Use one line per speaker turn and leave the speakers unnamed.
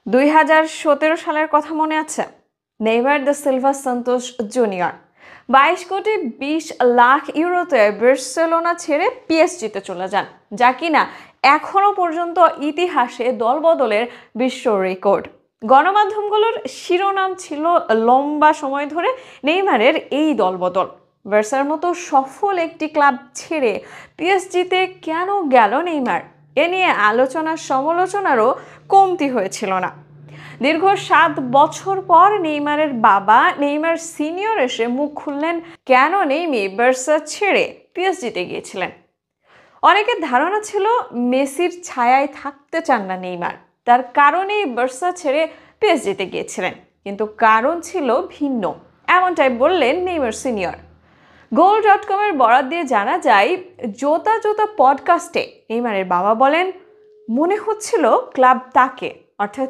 2017 সালের কথা মনে আছে? Neymar da Silva Santos Junior 22,20,00,000 ইউরোতে বার্সেলোনা ছেড়ে পিএসজিতে চলে যান, যা কিনা এখনো পর্যন্ত ইতিহাসে দলবদলের বিশ্ব রেকর্ড। গণমাধ্যমগুলোর শিরোনাম ছিল লম্বা সময় ধরে নেইমারের এই দলবদল। বার্সার মতো সফল একটি ক্লাব ছেড়ে পিএসজিতে কেন গেল নেইমার? এ নিয়ে আলোচনা সমালোচনারও কমতি হয়েছিল না। দীর্ঘ 7 বছর পর নেইমারের বাবা নেইমার সিনিয়র এসে মুখ খুললেন কেন নেইমি বার্সা ছেড়ে পিএসজিতে গিয়েছিলেন। অনেকের ধারণা ছিল মেসির ছায়ায় থাকতে চান না নেইমার, তার কারণেই বার্সা ছেড়ে পিএসজিতে গিয়েছিলেন। কিন্তু কারণ ছিল ভিন্ন, এমনটাই বললেন নেইমার সিনিয়র। goal.com-এর বরাত দিয়ে জানা যায়, জোতা জোতা পডকাস্টে নেইমারের বাবা বলেন, মনে হচ্ছিল ক্লাব তাকে অর্থাৎ